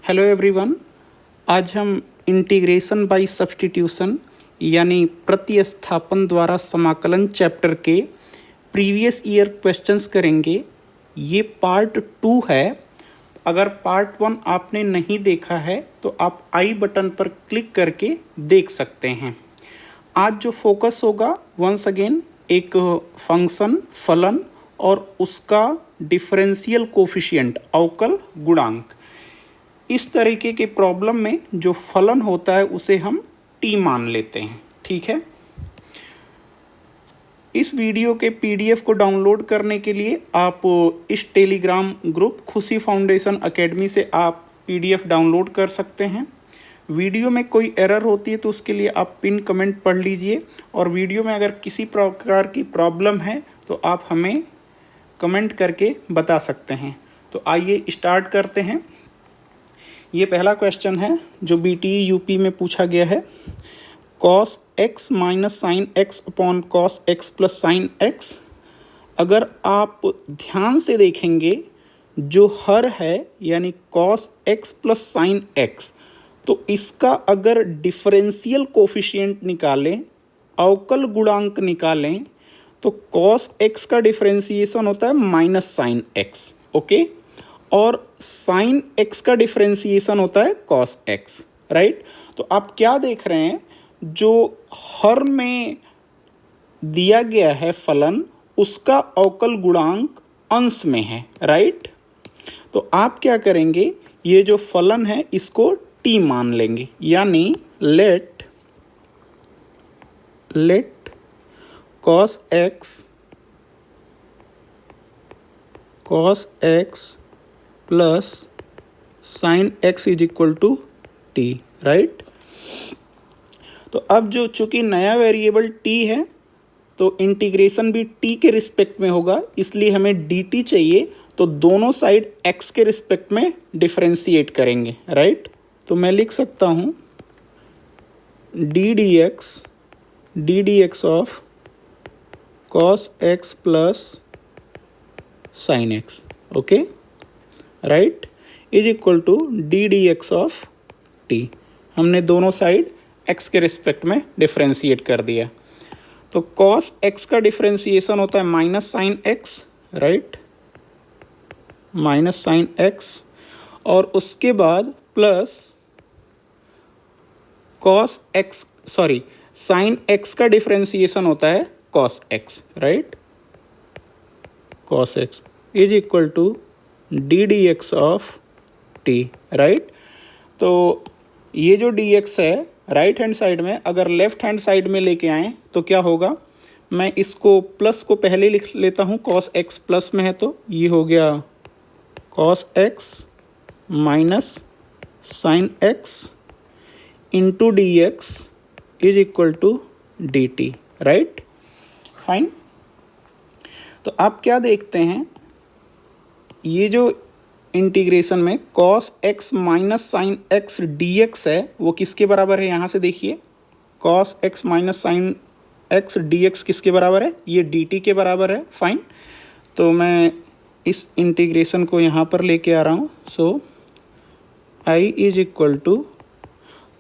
Hello everyone. आज हम integration by substitution यानी प्रतिस्थापन द्वारा समाकलन चैप्टर के प्रीवियस ईयर क्वेश्चंस करेंगे। ये पार्ट 2 है। अगर पार्ट 1 आपने नहीं देखा है तो आप आई बटन पर क्लिक करके देख सकते हैं। आज जो फोकस होगा वंस अगेन एक फंक्शन फलन और उसका डिफरेंशियल कोफिशिएंट अवकल गुणांक। इस तरीके के प्रॉब्लम में जो फलन होता है उसे हम टी मान लेते हैं। ठीक है। इस वीडियो के पीडीएफ को डाउनलोड करने के लिए आप इस टेलीग्राम ग्रुप खुशी फाउंडेशन एकेडमी से आप पीडीएफ डाउनलोड कर सकते हैं। वीडियो में कोई एरर होती है तो उसके लिए आप पिन कमेंट पढ़ लीजिए, और वीडियो में अगर किसी प्रकार की प्रॉब्लम है तो आप हमें कमेंट करके बता सकते हैं। तो आइए स्टार्ट करते हैं। ये पहला क्वेश्चन है जो बीटीई यूपी में पूछा गया है। cos x minus sine x upon cos X plus sine x. अगर आप ध्यान से देखेंगे जो हर है यानी cos x plus sine x, तो इसका अगर डिफरेंशियल कोफिशिएंट निकालें, अवकल गुणांक निकालें, तो cos x का डिफरेंशिएशन होता है माइनस साइन एक्स। ओके। और साइन x का डिफरेंशिएशन होता है cos x। राइट। तो आप क्या देख रहे हैं, जो हर में दिया गया है फलन उसका अवकल गुणांक अंश में है। राइट। तो आप क्या करेंगे, ये जो फलन है इसको t मान लेंगे, यानी let cos x plus sine x is equal to t. Right. तो अब जो चूंकि नया वेरिएबल t है तो इंटीग्रेशन भी t के रिस्पेक्ट में होगा, इसलिए हमें dt चाहिए। तो दोनों साइड x के रिस्पेक्ट में डिफरेंशिएट करेंगे। राइट। तो मैं लिख सकता हूँ d d x of cos x plus sine x. Okay. Right. Is equal to d d x of t. हमने दोनों साइड x के रिस्पेक्ट में डिफरेंशिएट कर दिया। तो cos x का डिफरेंशिएशन होता है minus sine x. Right. Minus sine x, और उसके बाद plus cos x sine x का डिफरेंशिएशन होता है cos x। Right. cos x is equal to d d x of t. Right. तो ये जो डी एक्स है राइट हैंड साइड में, अगर लेफ्ट हैंड साइड में लेके आएँ तो क्या होगा, मैं इसको प्लस को पहले लिख लेता हूँ। cos x प्लस में है तो ये हो गया cos x minus sine x into d x is equal to D t. Right. Fine. तो आप क्या देखते हैं, ये जो इंटीग्रेशन में cos x minus sine x dx है वो किसके बराबर है, यहाँ से देखिए cos x minus sine x dx किसके बराबर है, ये dt के बराबर है। फाइन। तो मैं इस इंटीग्रेशन को यहाँ पर लेके आ रहा हूँ। So i is equal to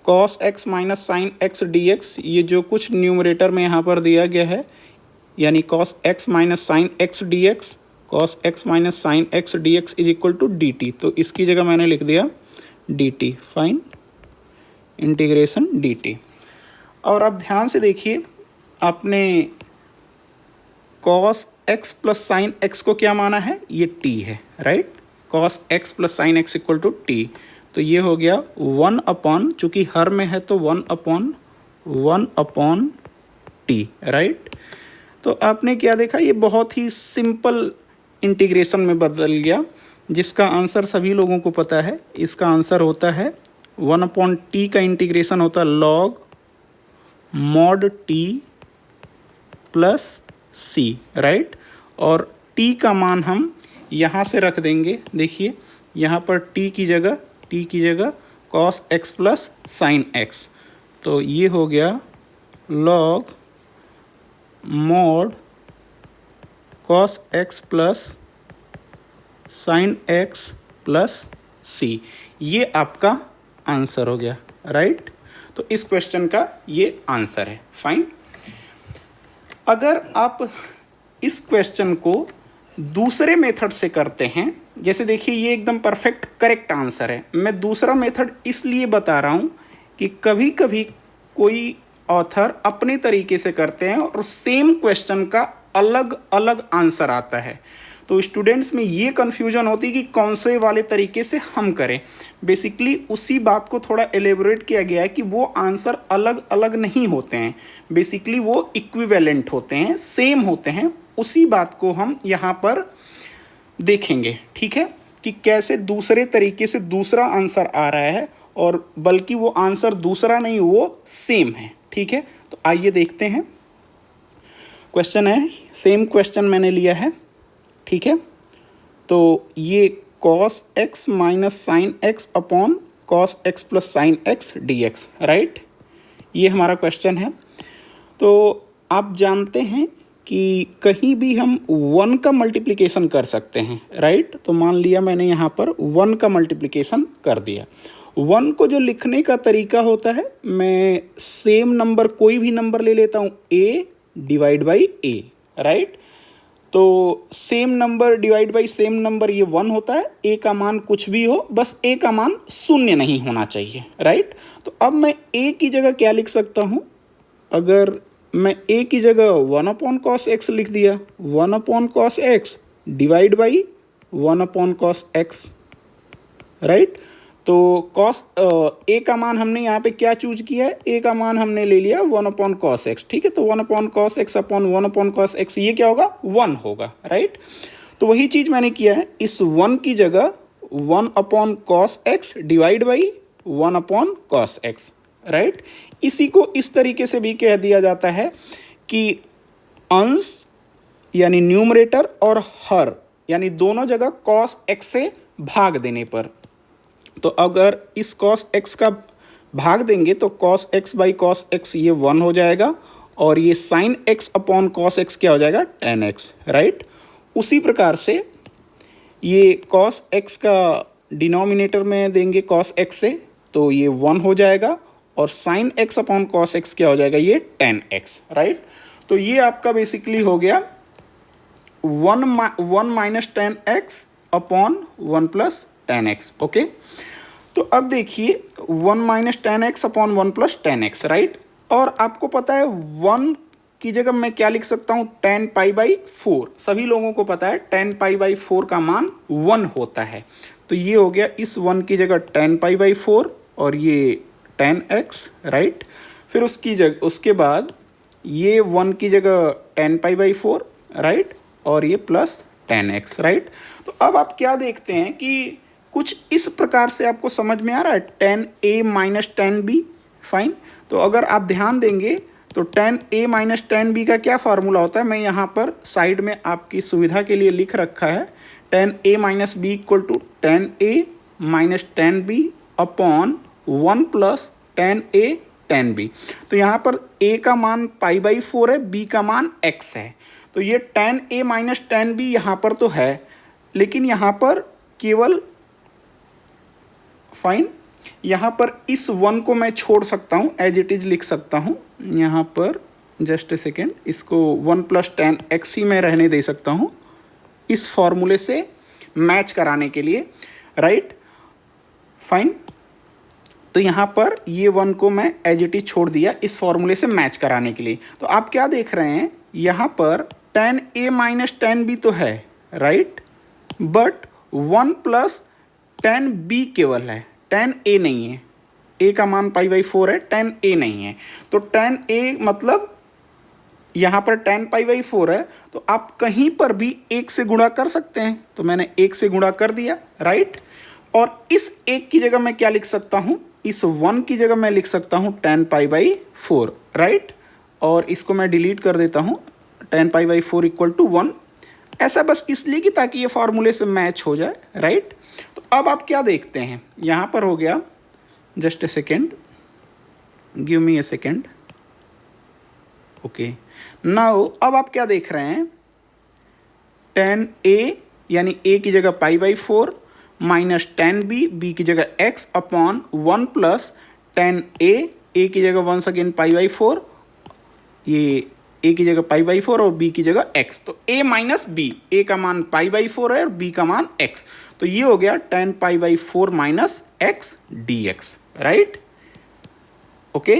cos x minus sine x dx, ये जो कुछ न्यूमरेटर में यहाँ पर दिया गया है, यानी cos x minus sine x dx, cos x minus sine x dx is equal to dt। तो इसकी जगह मैंने लिख दिया dt। फाइन। Integration dt। और अब ध्यान से देखिए, आपने cos x plus sine x को क्या माना है, ये t है। Right. cos x plus sine x equal to t। तो ये हो गया 1 अपॉन, चूँकि हर में है तो 1 अपॉन t। राइट। तो आपने क्या देखा, ये बहुत ही सिंपल इंटीग्रेशन में बदल गया, जिसका आंसर सभी लोगों को पता है। इसका आंसर होता है 1 अपॉन टी का इंटीग्रेशन होता है log mod T plus c. Right. और टी का मान हम यहाँ से रख देंगे। देखिए यहाँ पर टी की जगह cos x plus sine x। तो ये हो गया log mod cos x plus sine x plus C. ये आपका आंसर हो गया, राइट। तो इस क्वेश्चन का ये आंसर है। फाइन। अगर आप इस क्वेश्चन को दूसरे मेथड से करते हैं, जैसे देखिए ये एकदम परफेक्ट करेक्ट आंसर है, मैं दूसरा मेथड इसलिए बता रहा हूँ कि कभी कभी कोई ऑथर अपने तरीके से करते हैं और सेम क्वेश्चन का अलग अलग आंसर आता है, तो स्टूडेंट्स में ये कन्फ्यूजन होती है कि कौन से वाले तरीके से हम करें। बेसिकली उसी बात को थोड़ा एलेबोरेट किया गया है कि वो आंसर अलग अलग नहीं होते हैं, बेसिकली वो इक्विवेलेंट होते हैं, सेम होते हैं। उसी बात को हम यहाँ पर देखेंगे, ठीक है, कि कैसे दूसरे तरीके से दूसरा आंसर आ रहा है, और बल्कि वो आंसर दूसरा नहीं, वो सेम है, ठीक है। तो आइए देखते हैं। क्वेश्चन है, सेम क्वेश्चन मैंने लिया है, ठीक है। तो ये cos x minus sine x upon cos x plus sine x d x, right, ये हमारा क्वेश्चन है। तो आप जानते हैं कि कहीं भी हम 1 का मल्टीप्लिकेशन कर सकते हैं, राइट। तो मान लिया मैंने यहाँ पर 1 का मल्टीप्लिकेशन कर दिया। 1 को जो लिखने का तरीका होता है, मैं सेम नंबर कोई भी नंबर ले लेता हूँ, a divide by a, right. तो same number divide by same number ये 1 होता है। a का मान कुछ भी हो, बस a का मान शून्य नहीं होना चाहिए, राइट। तो अब मैं a की जगह क्या लिख सकता हूँ, अगर मैं a की जगह 1 अपॉन कॉस एक्स लिख दिया, 1 upon cos x divide by 1 upon cos x, right. तो कॉस a का मान हमने यहाँ पे क्या चूज किया है, a का मान हमने ले लिया 1 अपॉन कॉस एक्स, ठीक है। तो 1 upon cos x upon 1 upon cos x, ये क्या होगा, 1 होगा, राइट। तो वही चीज़ मैंने किया है, इस 1 की जगह 1 upon cos x divide by 1 upon cos x, right. इसी को इस तरीके से भी कह दिया जाता है कि अंश यानी न्यूमरेटर और हर यानी दोनों जगह कॉस एक्स से भाग देने पर, तो अगर इस कॉस एक्स का भाग देंगे तो cos x by cos x ये 1 हो जाएगा, और ये sine x upon cos x क्या हो जाएगा, टेन एक्स, राइट। उसी प्रकार से ये कॉस एक्स का डिनोमिनेटर में देंगे कॉस एक्स से, तो ये 1 हो जाएगा, और sine x upon cos x क्या हो जाएगा, ये टेन एक्स, राइट। तो ये आपका बेसिकली हो गया 1 minus ten x upon 1 plus ten x, okay. तो अब देखिए 1 minus ten x upon 1 plus ten x, right. और आपको पता है 1 की जगह मैं क्या लिख सकता हूँ, टेन पाई बाई 4, सभी लोगों को पता है टेन पाई बाई 4 का मान 1 होता है। तो ये हो गया इस 1 की जगह टेन पाई बाई 4 और ये टेन एक्स, राइट। फिर उसके बाद ये 1 की जगह टेन पाई बाई 4, राइट, और ये प्लस टेन एक्स, राइट। तो अब आप क्या देखते हैं कि कुछ इस प्रकार से आपको समझ में आ रहा है, tan A minus tan B, fine. तो अगर आप ध्यान देंगे तो ten A minus tan B का क्या फार्मूला होता है, मैं यहाँ पर साइड में आपकी सुविधा के लिए लिख रखा है, tan A minus B equal to tan A minus tan B upon 1 plus tan A tan B. तो यहाँ पर a का मान पाई बाई 4 है, b का मान x है। तो ये ten A minus tan B यहाँ पर तो है, लेकिन यहाँ पर केवल फाइन, यहाँ पर इस 1 को मैं छोड़ सकता हूँ, एज इट इज लिख सकता हूँ यहाँ पर, जस्ट ए सेकेंड, इसको 1 प्लस टेन एक्स ही मैं रहने दे सकता हूँ इस फॉर्मूले से मैच कराने के लिए, राइट, फाइन। तो यहाँ पर ये 1 को मैं एज इट इज छोड़ दिया इस फॉर्मूले से मैच कराने के लिए। तो आप क्या देख रहे हैं, यहाँ पर tan A minus tan B तो है, right, but 1 plus tan B केवल है, टेन ए नहीं है। ए का मान पाई बाई 4 है, टेन ए नहीं है। तो टेन ए मतलब यहाँ पर टेन पाई बाई 4 है, तो आप कहीं पर भी 1 से गुणा कर सकते हैं। तो मैंने 1 से गुणा कर दिया, राइट। और इस 1 की जगह मैं क्या लिख सकता हूँ, इस 1 की जगह मैं लिख सकता हूँ टेन पाई बाई 4, राइट। और इसको मैं डिलीट कर देता हूँ, tan pi by 4 equal to 1, ऐसा बस इसलिए कि ताकि ये फार्मूले से मैच हो जाए, राइट। तो अब आप क्या देखते हैं, यहाँ पर हो गया, just a second, give me A second, okay. Now अब आप क्या देख रहे हैं, टेन ए यानी ए की जगह पाई बाई 4 माइनस 10b, b की जगह x upon 1 plus 10a, a की जगह वंस अगेन पाई बाई 4, ये a की जगह पाई बाई 4 और b की जगह x, तो a माइनस b, a का मान पाई बाई 4 है और b का मान x, तो ये हो गया 10 पाई by 4 minus x dx, right. Okay,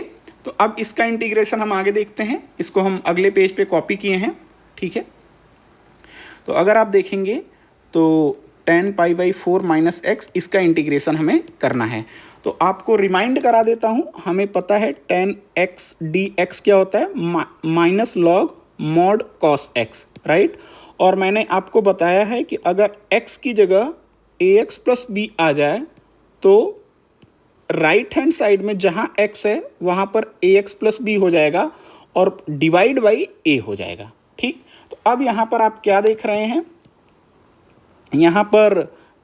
तो अब इसका इंटीग्रेशन हम आगे देखते हैं, इसको हम अगले पेज पे कॉपी किए हैं, ठीक है। तो अगर आप देखेंगे तो 10 पाई बाई 4 माइनस एक्स, इसका इंटीग्रेशन हमें करना है। तो आपको रिमाइंड करा देता हूँ, हमें पता है 10x dx क्या होता है, minus log mod cos x, right. और मैंने आपको बताया है कि अगर x की जगह ax प्लस b आ जाए तो राइट हैंड साइड में जहाँ x है वहाँ पर ax प्लस b हो जाएगा और डिवाइड बाई a हो जाएगा, ठीक। तो अब यहाँ पर आप क्या देख रहे हैं, यहाँ पर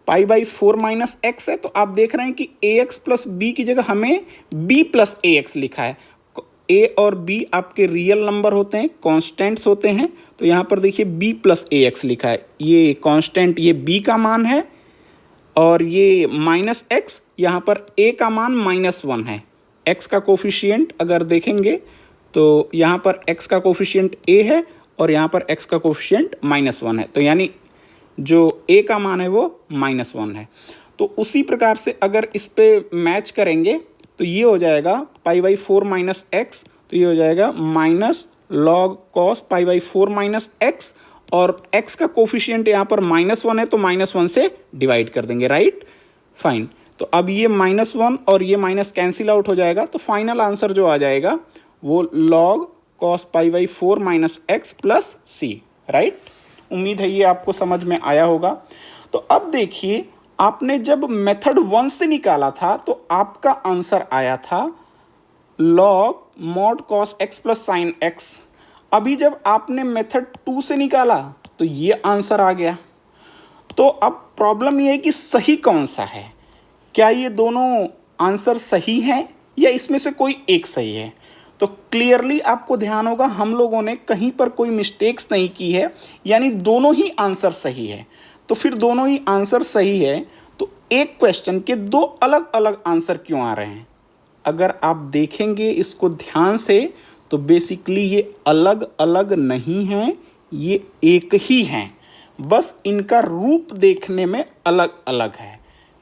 पाई बाई 4 माइनस एक्स है, तो आप देख रहे हैं कि ax प्लस बी की जगह हमें b प्लस ax लिखा है। a और b आपके रियल नंबर होते हैं, कॉन्स्टेंट्स होते हैं, तो यहाँ पर देखिए b प्लस ax लिखा है, ये कॉन्स्टेंट ये b का मान है और ये माइनस एक्स, यहाँ पर a का मान -1 है। x का कोफिशिएंट अगर देखेंगे तो यहाँ पर x का कोफिशिएंट a है और यहाँ पर x का कोफिशिएंट -1 है, तो यानी जो a का मान है वो -1 है। तो उसी प्रकार से अगर इस पे मैच करेंगे तो ये हो जाएगा पाई बाई 4 माइनस एक्स, तो ये हो जाएगा minus log cos pi by 4 minus x, और x का कोफिशिएंट यहाँ पर -1 है तो -1 से डिवाइड कर देंगे, राइट, फाइन। तो अब ये -1 और ये माइनस कैंसिल आउट हो जाएगा, तो फाइनल आंसर जो आ जाएगा वो log cos pi by 4 minus x plus c, right. उम्मीद है ये आपको समझ में आया होगा। तो अब देखिए, आपने जब मेथड 1 से निकाला था तो आपका आंसर आया था log mod cos X plus sine x. अभी जब आपने मेथड 2 से निकाला तो ये आंसर आ गया। तो अब प्रॉब्लम ये है कि सही कौन सा है, क्या ये दोनों आंसर सही हैं या इसमें से कोई एक सही है। तो क्लियरली आपको ध्यान होगा हम लोगों ने कहीं पर कोई मिस्टेक्स नहीं की है, यानी दोनों ही आंसर सही है। तो फिर दोनों ही आंसर सही है तो एक क्वेश्चन के दो अलग अलग आंसर क्यों आ रहे हैं। अगर आप देखेंगे इसको ध्यान से तो बेसिकली ये अलग अलग नहीं हैं, ये एक ही हैं, बस इनका रूप देखने में अलग अलग है।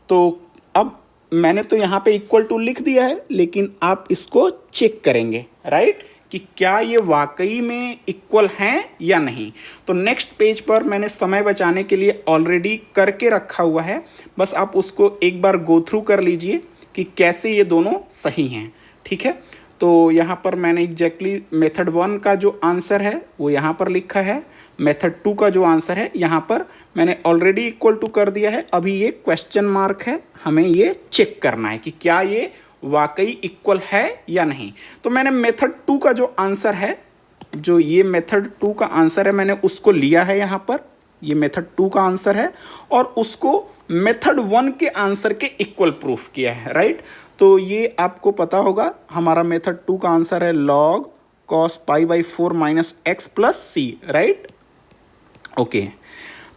तो अब मैंने तो यहाँ पे इक्वल टू लिख दिया है, लेकिन आप इसको चेक करेंगे, राइट, कि क्या ये वाकई में इक्वल हैं या नहीं। तो नेक्स्ट पेज पर मैंने समय बचाने के लिए ऑलरेडी करके रखा हुआ है, बस आप उसको एक बार गो थ्रू कर लीजिए कि कैसे ये दोनों सही हैं, ठीक है। तो यहाँ पर मैंने एग्जैक्टली मेथड 1 का जो आंसर है वो यहाँ पर लिखा है, मेथड 2 का जो आंसर है यहाँ पर मैंने ऑलरेडी इक्वल टू कर दिया है। अभी ये क्वेश्चन मार्क है, हमें ये चेक करना है कि क्या ये वाकई इक्वल है या नहीं। तो मैंने मेथड 2 का जो आंसर है, जो ये मेथड 2 का आंसर है, मैंने उसको लिया है यहाँ पर, ये मेथड 2 का आंसर है और उसको मेथड 1 के आंसर के इक्वल प्रूफ किया है, राइट। तो ये आपको पता होगा, हमारा मेथड 2 का आंसर है log cos pi by 4 minus x plus c, right, okay.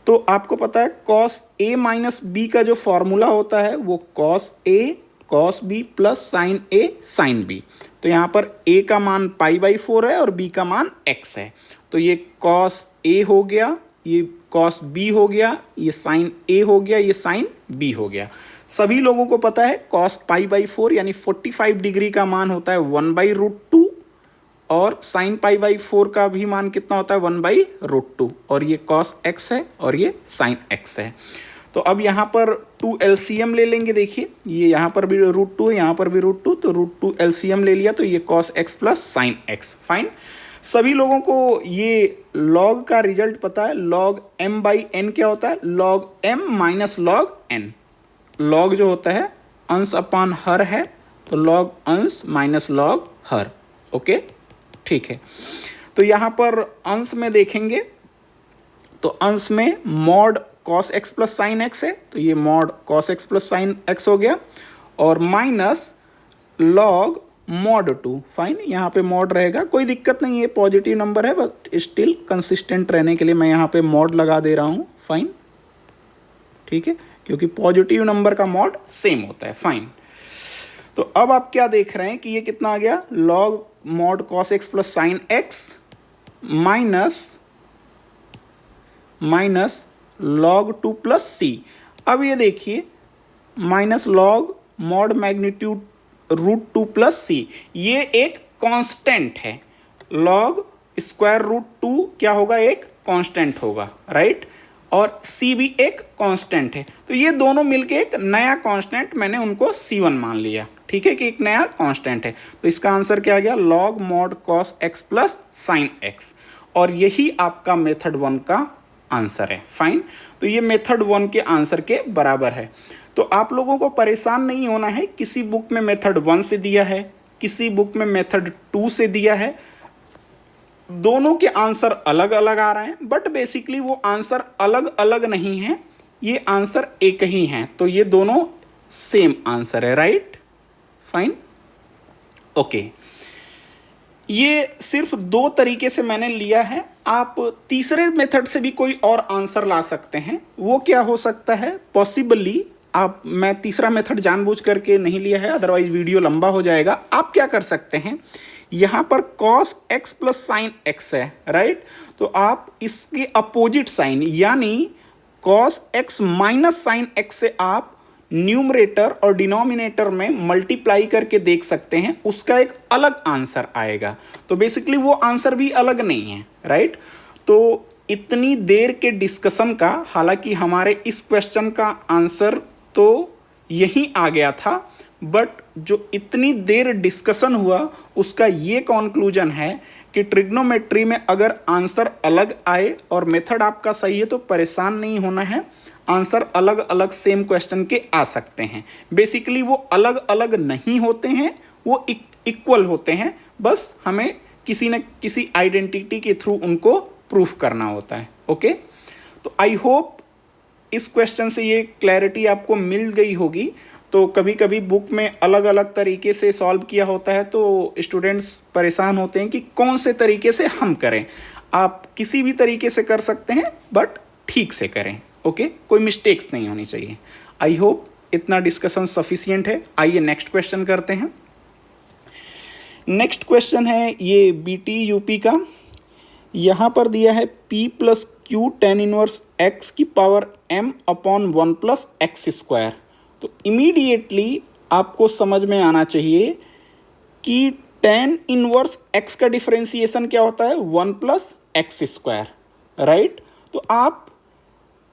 तो आपको पता है कॉस ए माइनस बी का जो फॉर्मूला होता है वो cos A cos B plus sign A sine B. तो यहाँ पर ए का मान पाई बाई 4 है और बी का मान एक्स है, तो ये कॉस ए हो गया, ये कॉस बी हो गया, ये साइन ए हो गया, ये साइन बी हो गया। सभी लोगों को पता है कॉस पाई बाई 4 यानी 45 डिग्री का मान होता है 1/√2 और साइन पाई बाई 4 का भी मान कितना होता है 1/√2, और ये कॉस एक्स है और ये साइन एक्स है। तो अब यहाँ पर 2 LCM ले लेंगे, देखिए ये यहाँ पर भी √2 है, यहाँ पर भी √2, तो √2 LCM ले लिया तो ये cos X plus sine x, fine. सभी लोगों को ये लॉग का रिजल्ट पता है, लॉग m/n क्या होता है, log m minus log n। Log जो होता है अंश अपान हर है, तो लॉग अंश माइनस लॉग हर, ओके, ठीक है। तो यहाँ पर अंश में देखेंगे तो अंश में mod cos X plus sine x है, तो ये mod cos X plus sine x हो गया, और माइनस लॉग मॉड 2, फाइन, यहाँ पे मॉड रहेगा, कोई दिक्कत नहीं है, पॉजिटिव नंबर है, बट स्टिल कंसिस्टेंट रहने के लिए मैं यहाँ पे मॉड लगा दे रहा हूँ, फाइन, ठीक है, क्योंकि पॉजिटिव नंबर का मॉड सेम होता है। फाइन। तो अब आप क्या देख रहे हैं कि ये कितना आ गया, log mod cos X plus sine X minus log 2 plus C. अब ये देखिए minus log mod magnitude root 2 plus C, ये एक कांस्टेंट है। लॉग स्क्वायर रूट 2 क्या होगा, एक कांस्टेंट होगा, राइट। और सी भी एक कांस्टेंट है, तो ये दोनों मिलके एक नया कांस्टेंट, मैंने उनको C1 मान लिया, ठीक है, कि एक नया कांस्टेंट है। तो इसका आंसर क्या आ गया, log mod cos X plus sine x. और यही आपका मेथड 1 का आंसर है। फाइन। तो ये मेथड 1 के आंसर के बराबर है। तो आप लोगों को परेशान नहीं होना है, किसी बुक में मेथड 1 से दिया है, किसी बुक में मेथड 2 से दिया है, दोनों के आंसर अलग अलग आ रहे हैं, बट बेसिकली वो आंसर अलग अलग नहीं है, ये आंसर एक ही हैं, तो ये दोनों सेम आंसर है, राइट। Fine, okay. ये सिर्फ 2 तरीके से मैंने लिया है, आप तीसरे मेथड से भी कोई और आंसर ला सकते हैं। वो क्या हो सकता है, पॉसिबली मैं तीसरा मेथड जानबूझ करके नहीं लिया है, अदरवाइज वीडियो लंबा हो जाएगा। आप क्या कर सकते हैं, यहाँ पर cos x plus sine x है, राइट। तो आप इसके अपोजिट साइन यानी cos x minus sine x से आप न्यूमरेटर और डिनोमिनेटर में मल्टीप्लाई करके देख सकते हैं, उसका एक अलग आंसर आएगा। तो बेसिकली वो आंसर भी अलग नहीं है, राइट। तो इतनी देर के डिस्कशन का, हालांकि हमारे इस क्वेश्चन का आंसर तो यही आ गया था, बट जो इतनी देर डिस्कशन हुआ उसका ये कॉन्क्लूजन है कि ट्रिग्नोमेट्री में अगर आंसर अलग आए और मेथड आपका सही है तो परेशान नहीं होना है, आंसर अलग अलग सेम क्वेश्चन के आ सकते हैं। बेसिकली वो अलग अलग नहीं होते हैं, वो इक्वल होते हैं, बस हमें किसी न किसी आइडेंटिटी के थ्रू उनको प्रूफ करना होता है। ओके, तो आई होप इस क्वेश्चन से ये क्लैरिटी आपको मिल गई होगी। तो कभी कभी बुक में अलग अलग तरीके से सॉल्व किया होता है तो स्टूडेंट्स परेशान होते हैं कि कौन से तरीके से हम करें। आप किसी भी तरीके से कर सकते हैं, बट ठीक से करें। ओके, कोई मिस्टेक्स नहीं होनी चाहिए। आई होप इतना डिस्कशन सफिशिएंट है। आइए नेक्स्ट क्वेश्चन करते हैं। नेक्स्ट क्वेश्चन है ये BT UP का। यहाँ पर दिया है P plus Q ten inverse x की power m upon 1 plus x square. तो इमीडिएटली आपको समझ में आना चाहिए कि टेन इनवर्स x का डिफरेंशिएशन क्या होता है, 1 प्लस एक्स स्क्वायर, राइट। तो आप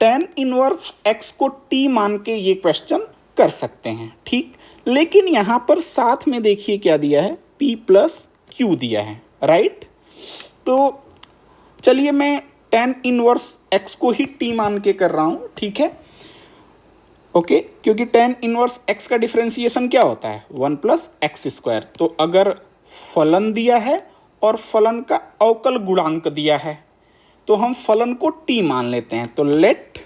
टेन इनवर्स x को t मान के ये क्वेश्चन कर सकते हैं, ठीक। लेकिन यहाँ पर साथ में देखिए क्या दिया है, p प्लस क्यू दिया है, राइट। तो चलिए मैं टेन इनवर्स x को ही t मान के कर रहा हूँ, ठीक है, ओके। क्योंकि टेन इनवर्स x का डिफरेंशिएशन क्या होता है, 1 प्लस एक्स स्क्वायर। तो अगर फलन दिया है और फलन का अवकल गुणांक दिया है तो हम फलन को t मान लेते हैं। तो let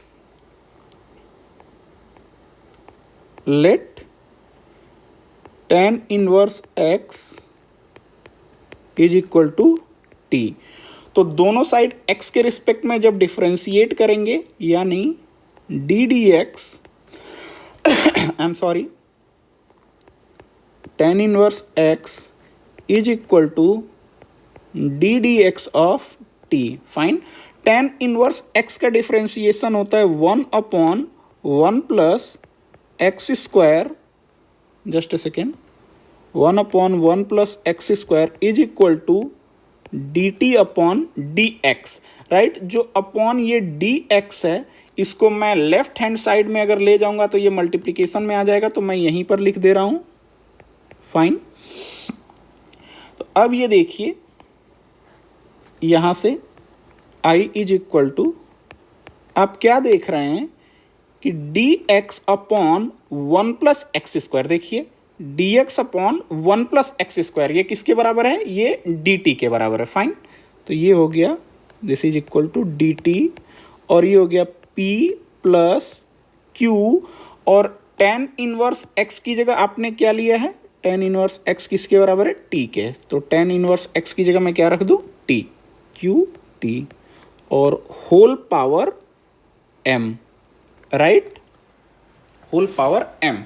tan inverse x is equal to t। तो दोनों साइड x के रिस्पेक्ट में जब डिफरेंशिएट करेंगे, यानी d d x I am sorry tan inverse x is equal to d d x of t। Fine. Tan inverse x का differentiation होता है 1 upon 1 plus x square, just a second, 1 upon 1 plus x square is equal to D t upon d x, right. जो upon ये d x है, इसको मैं left hand side में अगर ले जाऊंगा तो ये मल्टीप्लिकेशन में आ जाएगा, तो मैं यहीं पर लिख दे रहा हूं। फाइन। तो अब ये देखिए यहां से i इज इक्वल टू, आप क्या देख रहे हैं कि D X upon 1 plus x square, देखिए D X upon 1 plus x square, ये किसके बराबर है, ये डी टी के बराबर है। फाइन। तो ये हो गया, this is equal to D t, और ये हो गया p प्लस क्यू, और टेन इनवर्स x की जगह आपने क्या लिया है, टेन इनवर्स x किसके बराबर है, t के। तो टेन इनवर्स x की जगह मैं क्या रख दूँ, t, q t, और whole power m, right. Whole power m।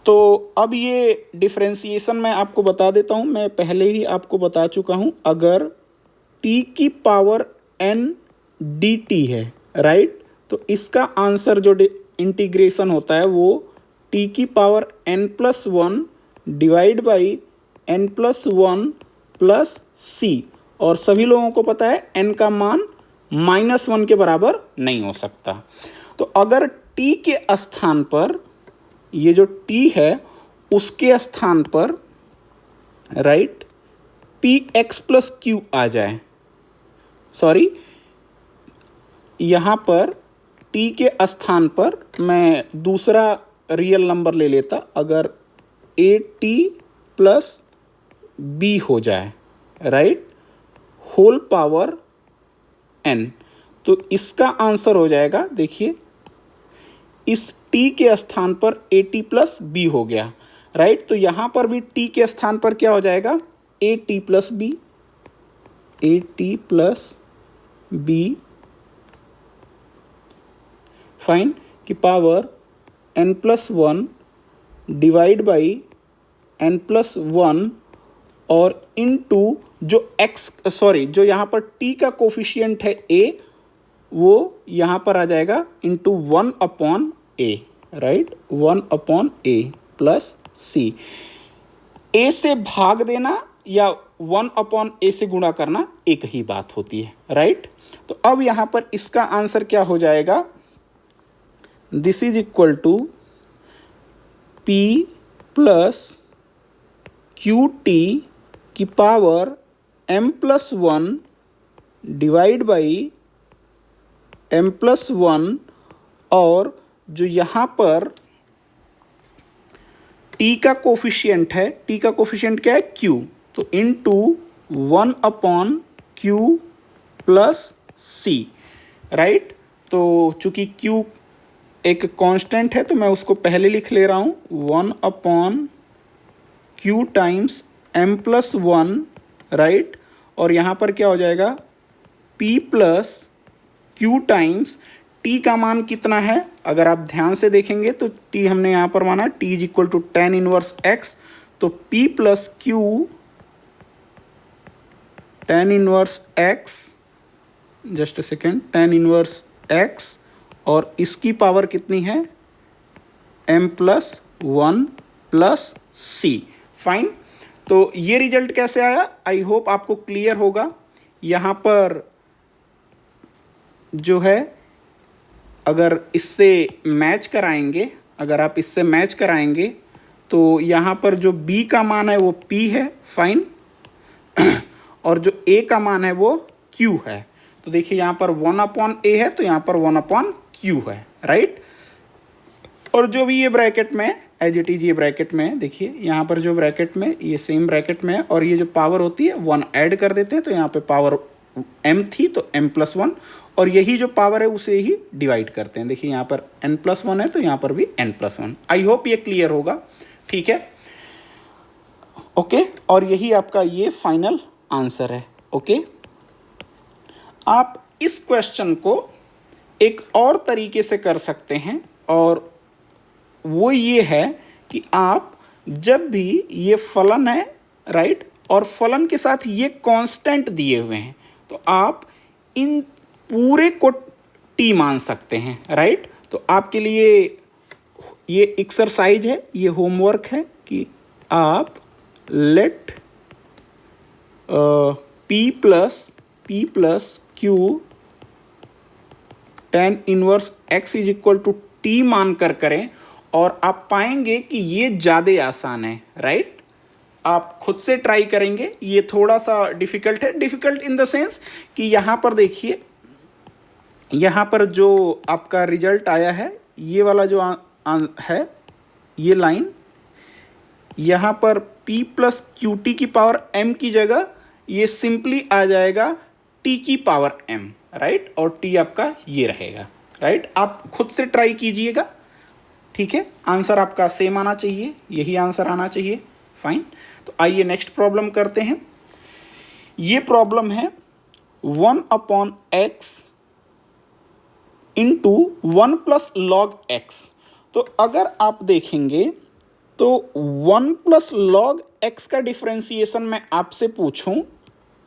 तो अब ये डिफ्रेंसिएशन मैं आपको बता देता हूँ, मैं पहले ही आपको बता चुका हूँ। अगर t की पावर n dt है, राइट, तो इसका आंसर जो इंटीग्रेशन होता है वो t की power n+1 divide by n+1 plus c, और सभी लोगों को पता है n का मान -1 के बराबर नहीं हो सकता। तो अगर t के स्थान पर, ये जो t है उसके स्थान पर, राइट, px प्लस q आ जाए, सॉरी, यहाँ पर t के स्थान पर मैं दूसरा रियल नंबर ले लेता, अगर at प्लस b हो जाए, राइट, होल पावर n, तो इसका आंसर हो जाएगा, देखिए इस t के स्थान पर at प्लस b हो गया, राइट, तो यहाँ पर भी t के स्थान पर क्या हो जाएगा, at plus b, at plus b, fine, की power n+1 divide by n+1 और इनटू जो x, सॉरी, जो यहाँ पर t का कोफिशिएंट है a, वो यहाँ पर आ जाएगा into 1/a, right, 1/a plus c। a से भाग देना या 1/a से गुणा करना एक ही बात होती है, राइट। तो अब यहाँ पर इसका आंसर क्या हो जाएगा, this is equal to p plus QT की power m+1 divide by m+1, और जो यहाँ पर t का कोफिशिएंट है, t का कोफिशिएंट क्या है, q, तो into 1/q plus c, right. तो चूंकि q एक कांस्टेंट है तो मैं उसको पहले लिख ले रहा हूँ, 1/q टाइम्स m+1, राइट, और यहाँ पर क्या हो जाएगा, p plus q times t का मान कितना है, अगर आप ध्यान से देखेंगे तो t हमने यहाँ पर माना t is equal to tan inverse x, तो p plus q tan inverse x, just a second, tan inverse x, और इसकी पावर कितनी है, m+1 प्लस c, फाइन। तो ये रिजल्ट कैसे आया, आई होप आपको क्लियर होगा। यहाँ पर जो है, अगर इससे मैच कराएंगे, अगर आप इससे मैच कराएंगे तो यहाँ पर जो b का मान है वो p है, फाइन, और जो a का मान है वो q है। तो देखिए यहाँ पर 1/a है तो यहाँ पर 1/q है, राइट। और जो भी ये ब्रैकेट में एज इट इज, ये ब्रैकेट में देखिए, यहाँ पर जो ब्रैकेट में ये सेम ब्रैकेट में है, और ये जो पावर होती है 1 ऐड कर देते हैं, तो यहाँ पे पावर m थी तो m+1, और यही जो पावर है उसे ही डिवाइड करते हैं। देखिए यहाँ पर n+1 है तो यहाँ पर भी n+1। आई होप ये क्लियर होगा, ठीक है, ओके। और यही आपका ये फाइनल आंसर है, ओके। आप इस क्वेश्चन को एक और तरीके से कर सकते हैं, और वो ये है कि आप जब भी ये फलन है, राइट, और फलन के साथ ये कांस्टेंट दिए हुए हैं, तो आप इन पूरे को t मान सकते हैं, राइट। तो आपके लिए ये एक्सरसाइज है, ये होमवर्क है कि आप let p plus q tan inverse x is equal to t मान कर करें, और आप पाएंगे कि ये ज़्यादा आसान है, राइट। आप खुद से ट्राई करेंगे, ये थोड़ा सा डिफ़िकल्ट है, डिफ़िकल्ट इन द सेंस कि यहाँ पर देखिए, यहाँ पर जो आपका रिजल्ट आया है, ये वाला जो है, ये लाइन, यहाँ पर p प्लस QT की पावर m की जगह ये सिंपली आ जाएगा t की पावर m, राइट, और t आपका ये रहेगा, राइट। आप खुद से ट्राई कीजिएगा, ठीक है। आंसर आपका सेम आना चाहिए, यही आंसर आना चाहिए, फाइन। तो आइए नेक्स्ट प्रॉब्लम करते हैं। ये प्रॉब्लम है 1/x into 1 plus log x। तो अगर आप देखेंगे तो 1 प्लस लॉग एक्स का डिफ्रेंसिएशन मैं आपसे पूछूं,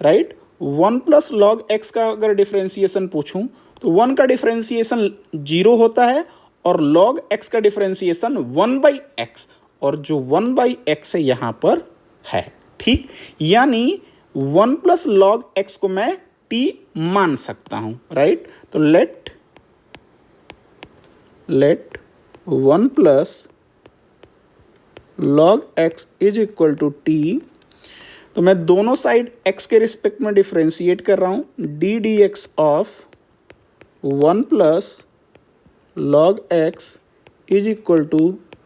राइट, 1 प्लस लॉग एक्स का अगर डिफ्रेंसिएशन पूछूं तो 1 का डिफ्रेंसिएशन 0 होता है और log x का डिफरेंशिएशन 1/x, और जो 1/x है यहाँ पर है, ठीक। यानी 1 प्लस लॉग x को मैं t मान सकता हूँ, राइट। तो let 1 plus log x is equal to t। तो मैं दोनों साइड x के रिस्पेक्ट में डिफ्रेंशिएट कर रहा हूँ, d d x of 1 plus log x is equal to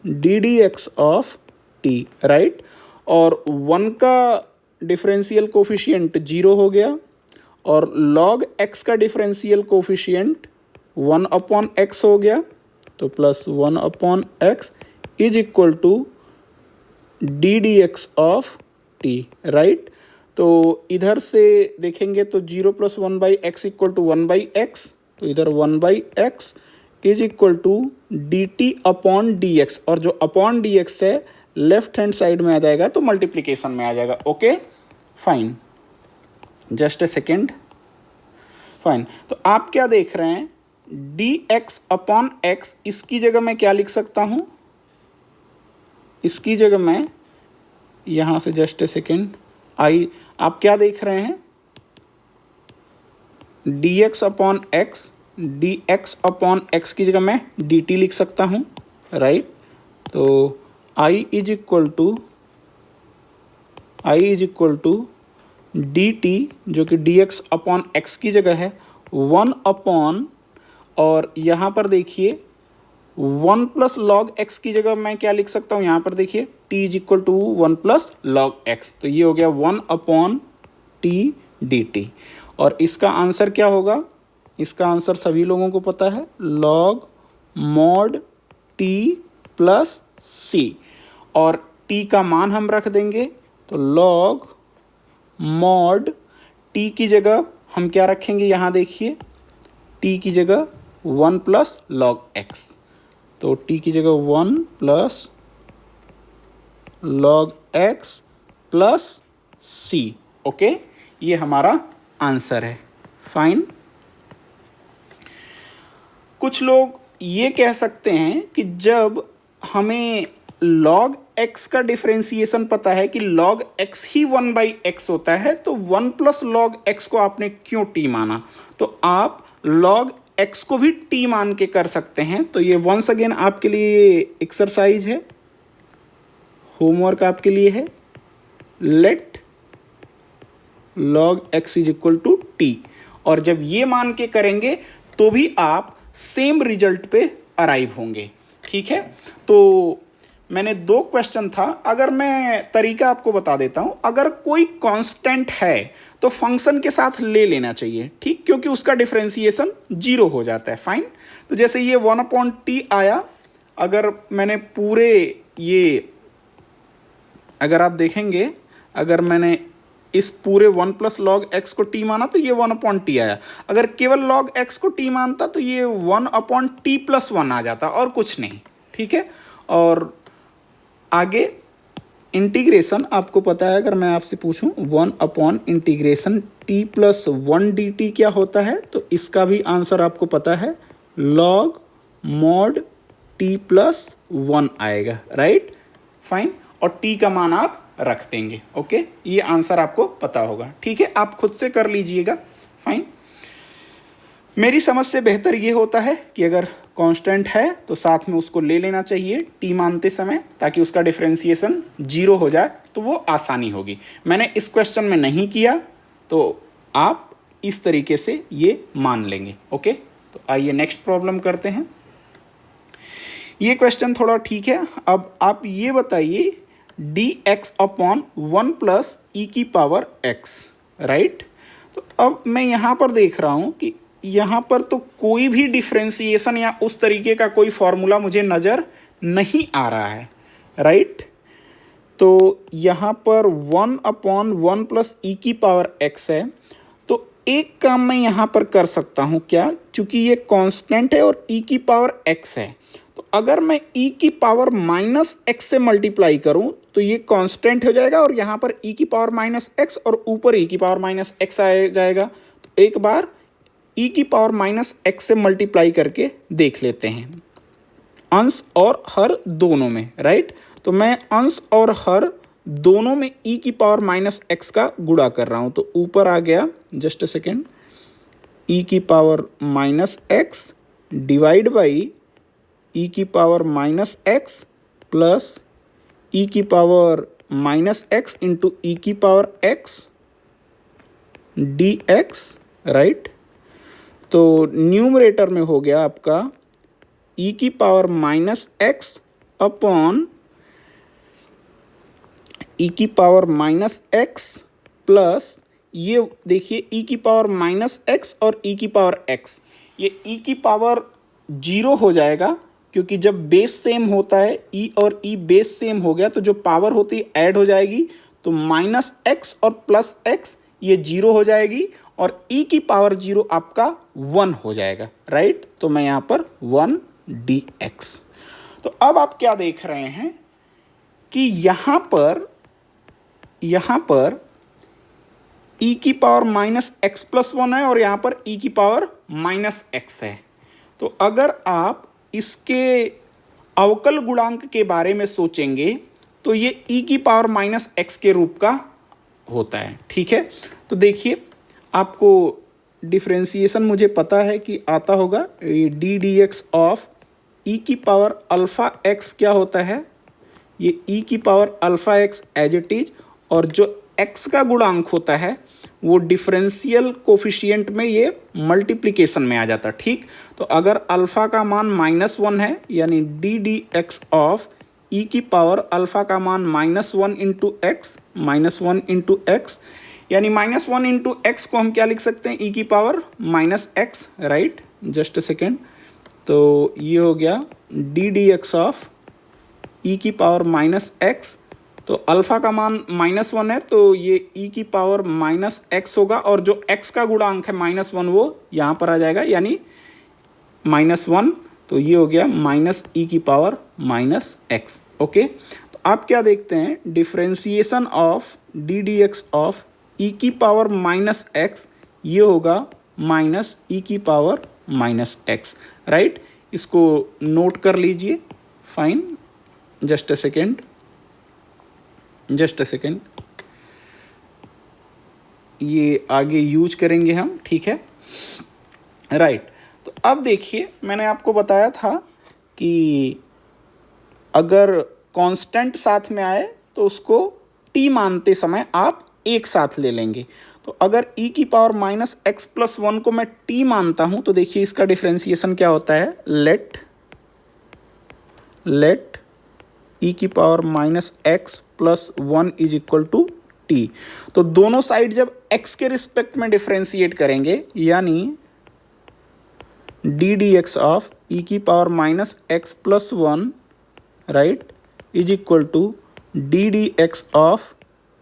d d x of t, right. और 1 का डिफरेंशियल कोफिशिएंट 0 हो गया और log x का डिफरेंशियल कोफिशिएंट 1/x हो गया, तो plus 1/x is equal to d d x of t, right. तो इधर से देखेंगे तो 0 plus 1/x equal to 1/x, तो इधर 1/x is equal to D t upon d x, और जो अपॉन डी एक्स है लेफ्ट हैंड साइड में आ जाएगा तो मल्टीप्लीकेशन में आ जाएगा। Okay fine, just a second, fine. तो आप क्या देख रहे हैं, डी एक्स अपॉन एक्स, इसकी जगह मैं क्या लिख सकता हूं, इसकी जगह मैं यहां से जस्ट ए सेकेंड आप क्या देख रहे हैं, D X upon x, d X upon x की जगह मैं डी टी लिख सकता हूँ, राइट। तो I is equal to D T, जो कि डी एक्स अपॉन एक्स की जगह है 1 अपॉन, और यहाँ पर देखिए 1 प्लस लॉग एक्स की जगह मैं क्या लिख सकता हूँ, यहाँ पर देखिए t is equal to 1 plus log x, तो ये हो गया 1 अपॉन टी डी टी। और इसका आंसर क्या होगा, इसका आंसर सभी लोगों को पता है, log mod t plus c, और t का मान हम रख देंगे, तो log mod t की जगह हम क्या रखेंगे, यहाँ देखिए t की जगह 1 प्लस लॉग x, तो t की जगह 1 plus log x plus c। Okay, ये हमारा आंसर है, फाइन। कुछ लोग ये कह सकते हैं कि जब हमें log x का डिफरेंशिएशन पता है कि log x ही 1/x होता है, तो 1 प्लस log x को आपने क्यों t माना, तो आप log x को भी t मान के कर सकते हैं। तो ये वंस अगेन आपके लिए एक्सरसाइज है, होमवर्क आपके लिए है, let log x is equal to t, और जब ये मान के करेंगे तो भी आप सेम रिजल्ट पे अराइव होंगे, ठीक है। तो मैंने 2 क्वेश्चन था, अगर मैं तरीका आपको बता देता हूं, अगर कोई कांस्टेंट है तो फंक्शन के साथ ले लेना चाहिए, ठीक, क्योंकि उसका डिफरेंशिएशन 0 हो जाता है, फाइन। तो जैसे ये 1/t आया, अगर मैंने पूरे ये, अगर आप देखेंगे, अगर मैंने इस पूरे 1 प्लस लॉग एक्स को t माना तो ये 1/t आया, अगर केवल लॉग x को t मानता तो ये 1/t प्लस 1 आ जाता, और कुछ नहीं, ठीक है। और आगे इंटीग्रेशन आपको पता है, अगर मैं आपसे पूछूं 1/इंटीग्रेशन t प्लस 1 dt क्या होता है, तो इसका भी आंसर आपको पता है, log mod t प्लस 1 आएगा, राइट, फाइन। और t का मान आप रख देंगे, ओके, ये आंसर आपको पता होगा, ठीक है। आप खुद से कर लीजिएगा, फाइन। मेरी समझ से बेहतर ये होता है कि अगर कांस्टेंट है तो साथ में उसको ले लेना चाहिए t मानते समय, ताकि उसका डिफरेंशिएशन 0 हो जाए, तो वो आसानी होगी। मैंने इस क्वेश्चन में नहीं किया, तो आप इस तरीके से ये मान लेंगे, ओके। तो आइए नेक्स्ट प्रॉब्लम करते हैं। ये क्वेश्चन थोड़ा ठीक है। अब आप ये बताइए D X upon 1 plus e की पावर एक्स, राइट। तो अब मैं यहाँ पर देख रहा हूँ कि यहाँ पर तो कोई भी डिफरेंशिएशन या उस तरीके का कोई फॉर्मूला मुझे नज़र नहीं आ रहा है, राइट। तो यहाँ पर 1/1 प्लस ई की पावर एक्स है, तो एक काम मैं यहाँ पर कर सकता हूँ क्या, चूँकि ये कांस्टेंट है और ई की पावर एक्स है, तो अगर मैं e की पावर माइनस एक्स से मल्टीप्लाई करूं तो ये कांस्टेंट हो जाएगा और यहाँ पर e की पावर माइनस एक्स और ऊपर e की पावर माइनस एक्स आ जाएगा। तो एक बार e की पावर माइनस एक्स से मल्टीप्लाई करके देख लेते हैं अंश और हर दोनों में, राइट। तो मैं अंश और हर दोनों में e की पावर माइनस एक्स का गुणा कर रहा हूं। तो ऊपर आ गया, जस्ट अ सेकेंड, e की power minus x divide by e की power minus x plus e की power minus x into e की power x d x, right. तो न्यूमरेटर में हो गया आपका e की power minus x upon e की पावर माइनस एक्स प्लस, ये देखिए e की पावर माइनस एक्स और e की पावर एक्स, ये e की पावर जीरो हो जाएगा क्योंकि जब बेस सेम होता है e और e बेस सेम हो गया तो जो पावर होती है ऐड हो जाएगी। तो माइनस एक्स और प्लस एक्स ये जीरो हो जाएगी और e की पावर जीरो आपका 1 हो जाएगा, राइट। तो मैं यहाँ पर 1 dx। तो अब आप क्या देख रहे हैं कि यहाँ पर e की पावर माइनस एक्स प्लस 1 है और यहाँ पर e की पावर माइनस एक्स है। तो अगर आप इसके अवकल गुणांक के बारे में सोचेंगे तो ये e की पावर माइनस एक्स के रूप का होता है, ठीक है। तो देखिए, आपको डिफ्रेंसिएशन मुझे पता है कि आता होगा, ये d d x of e की पावर अल्फ़ा एक्स क्या होता है, ये e की power alpha x as it is, और जो x का गुणांक होता है वो डिफरेंशियल कोफिशिएंट में ये मल्टीप्लिकेशन में आ जाता है, ठीक। तो अगर अल्फ़ा का मान -1 है यानी d d x of e की पावर अल्फ़ा का मान -1 इंटू एक्स, -1 इंटू एक्स, यानी -1 इंटू एक्स को हम क्या लिख सकते हैं, e की power minus x, right. Just a second, तो ये हो गया D d x of e की पावर माइनस एक्स। तो अल्फ़ा का मान -1 है तो ये e की पावर माइनस एक्स होगा और जो x का गुणांक है -1 वो यहाँ पर आ जाएगा यानी -1। तो ये हो गया माइनस e की पावर माइनस एक्स, ओके। तो आप क्या देखते हैं, differentiation of D d x of e की पावर माइनस एक्स ये होगा माइनस e की पावर माइनस एक्स, राइट। इसको नोट कर लीजिए, फाइन। जस्ट अ सेकेंड, ये आगे यूज करेंगे हम, ठीक है, राइट। तो अब देखिए, मैंने आपको बताया था कि अगर कांस्टेंट साथ में आए तो उसको t मानते समय आप एक साथ ले लेंगे। तो अगर e की पावर माइनस एक्स प्लस 1 को मैं t मानता हूं तो देखिए इसका डिफ्रेंसिएशन क्या होता है, लेट e की power minus x plus 1 is equal to t. तो दोनों साइड जब x के रिस्पेक्ट में डिफ्रेंशिएट करेंगे यानी d d x of e की power minus x plus 1, right, is equal to d d x of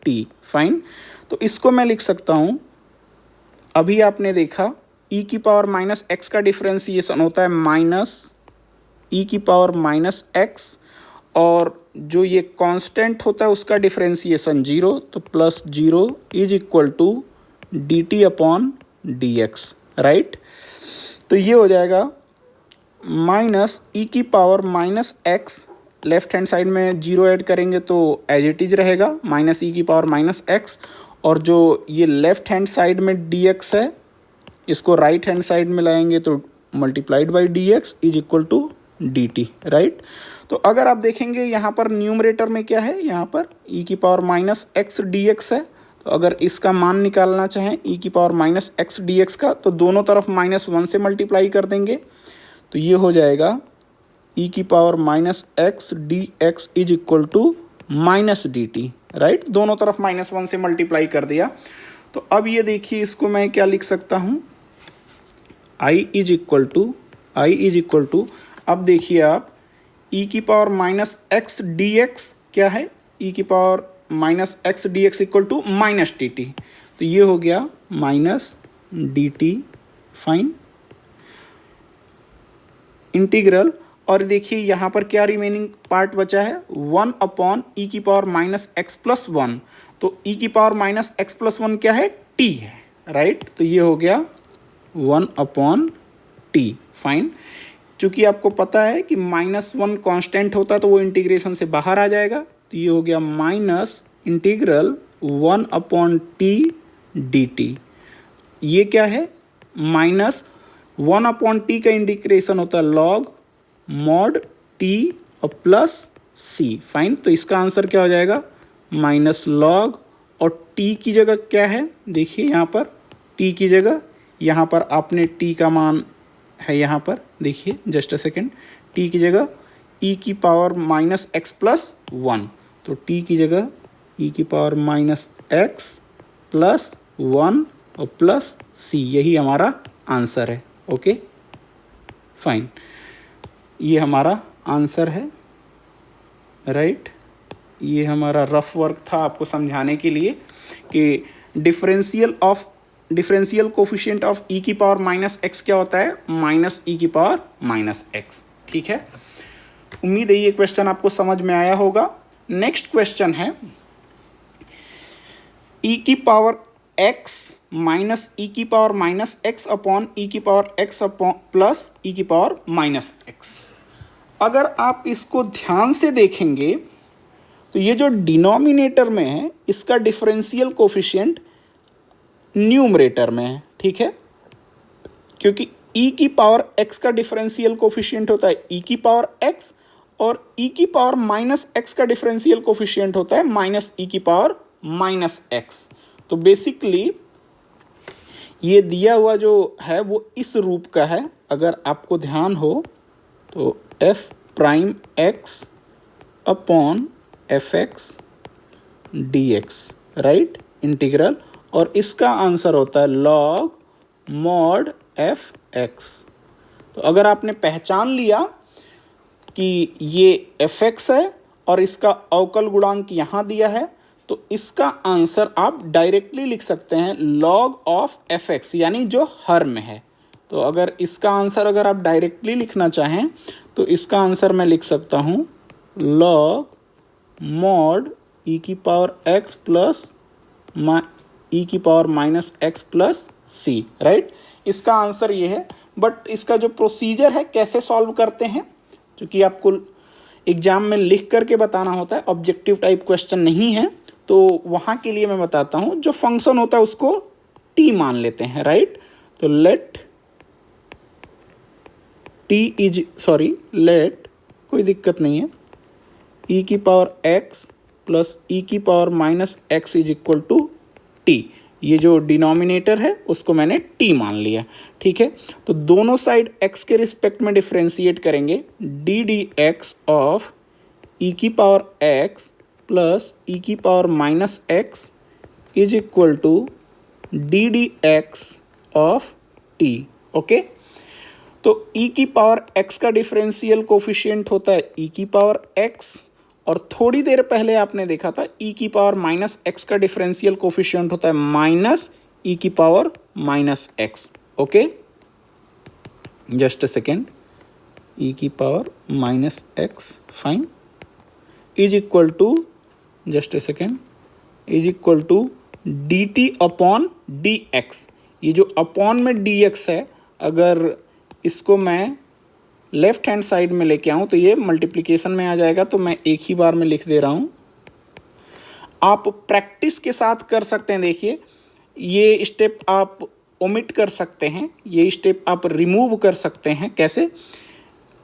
t, fine. तो इसको मैं लिख सकता हूँ, अभी आपने देखा e की पावर माइनस एक्स का डिफ्रेंशिएशन होता है माइनस e की पावर माइनस एक्स, और जो ये कांस्टेंट होता है उसका डिफ्रेंशिएशन 0, तो plus 0 is equal to D t upon d x, right. तो ये हो जाएगा माइनस e की power minus x, left hand side में 0 ऐड करेंगे तो एज इट इज रहेगा माइनस e की पावर माइनस एक्स, और जो ये लेफ्ट हैंड साइड में dx है इसको राइट हैंड साइड में लाएंगे तो multiplied by dx is equal to dt, right. तो अगर आप देखेंगे यहाँ पर न्यूमरेटर में क्या है, यहाँ पर e की पावर माइनस एक्स dx है। तो अगर इसका मान निकालना चाहें e की पावर माइनस एक्स dx का तो दोनों तरफ -1 से मल्टीप्लाई कर देंगे। तो ये हो जाएगा e की power minus x dx is equal to minus dt, right. दोनों तरफ -1 से मल्टीप्लाई कर दिया। तो अब ये देखिए, इसको मैं क्या लिख सकता हूँ, i इज इक्वल टू, अब देखिए आप e की पावर माइनस एक्स dx क्या है, e की power minus x dx equal to minus dt। तो ये हो गया माइनस dt, फाइन, इंटीग्रल और देखिए यहाँ पर क्या रिमेनिंग पार्ट बचा है, 1 अपॉन ई की पावर माइनस एक्स प्लस 1। तो ई की पावर माइनस एक्स प्लस 1 क्या है, टी है, राइट। तो ये हो गया 1 अपॉन टी, फाइन। चूंकि आपको पता है कि -1 कांस्टेंट होता है तो वो इंटीग्रेशन से बाहर आ जाएगा, तो ये हो गया minus integral 1 upon T D T. ये क्या है, -1 अपॉन टी का इंटीग्रेशन होता है लॉग मॉड टी और प्लस सी, फाइन। तो इसका आंसर क्या हो जाएगा, माइनस लॉग, और टी की जगह क्या है, देखिए यहाँ पर टी की जगह, यहाँ पर आपने टी का मान है, यहाँ पर देखिए जस्ट अ सेकेंड, टी की जगह ई की पावर माइनस एक्स प्लस 1। तो टी की जगह ई की पावर माइनस एक्स प्लस 1 और प्लस सी, यही हमारा आंसर है। ओके फाइन, ये हमारा आंसर है, राइट। ये हमारा रफ वर्क था आपको समझाने के लिए कि डिफरेंशियल कोफिशिएंट ऑफ ई की पावर माइनस एक्स क्या होता है, माइनस ई की पावर माइनस एक्स। ठीक है, उम्मीद है ये क्वेश्चन आपको समझ में आया होगा। नेक्स्ट क्वेश्चन है ई की पावर एक्स माइनस ई की पावर माइनस एक्स अपॉन ई की power x upon plus e की पावर माइनस एक्स। अगर आप इसको ध्यान से देखेंगे तो ये जो डिनोमिनेटर में है इसका डिफरेंशियल कोफिशिएंट न्यूमरेटर में है, ठीक है, क्योंकि e की पावर x का डिफरेंशियल कोफिशिएंट होता है e की पावर x, और e की पावर माइनस x का डिफरेंशियल कोफिशिएंट होता है माइनस e की पावर माइनस x। तो बेसिकली ये दिया हुआ जो है वो इस रूप का है, अगर आपको ध्यान हो तो f prime x upon F x d x, right, integral, और इसका आंसर होता है लॉग मॉड एफ एक्स। तो अगर आपने पहचान लिया कि ये एफ एक्स है और इसका अवकल गुणांक यहाँ दिया है, तो इसका आंसर आप डायरेक्टली लिख सकते हैं लॉग ऑफ एफ एक्स, यानी जो हर में है। तो अगर इसका आंसर अगर आप डायरेक्टली लिखना चाहें तो इसका आंसर मैं लिख सकता हूँ लॉग मॉड ई की पावर एक्स प्लस ई की power minus x plus c, right. इसका आंसर ये है, बट इसका जो प्रोसीजर है कैसे सॉल्व करते हैं, क्योंकि आपको एग्जाम में लिख करके बताना होता है, ऑब्जेक्टिव टाइप क्वेश्चन नहीं है, तो वहाँ के लिए मैं बताता हूँ। जो फंक्शन होता है उसको टी मान लेते हैं, राइट। तो लेट कोई दिक्कत नहीं है, ई की पावर एक्स प्लस ई की power minus x is equal to t. ये जो डिनोमिनेटर है उसको मैंने टी मान लिया, ठीक है। तो दोनों साइड एक्स के रिस्पेक्ट में डिफ्रेंशिएट करेंगे, d d x of e की पावर एक्स प्लस ई की power minus x is equal to d d x of t. Okay, तो e की पावर x का डिफरेंशियल कोफिशिएंट होता है e की पावर x, और थोड़ी देर पहले आपने देखा था e की पावर माइनस एक्स का डिफरेंशियल कोफिशिएंट होता है माइनस e की power minus x. Okay, just a second, e की power minus x, fine, is equal to, just a second, is equal to D t upon d x. ये जो upon में D x है, अगर इसको मैं left hand side में लेके आऊँ तो ये मल्टीप्लिकेशन में आ जाएगा, तो मैं एक ही बार में लिख दे रहा हूँ। आप प्रैक्टिस के साथ कर सकते हैं। देखिए, ये स्टेप आप ओमिट कर सकते हैं, ये स्टेप आप रिमूव कर सकते हैं। कैसे,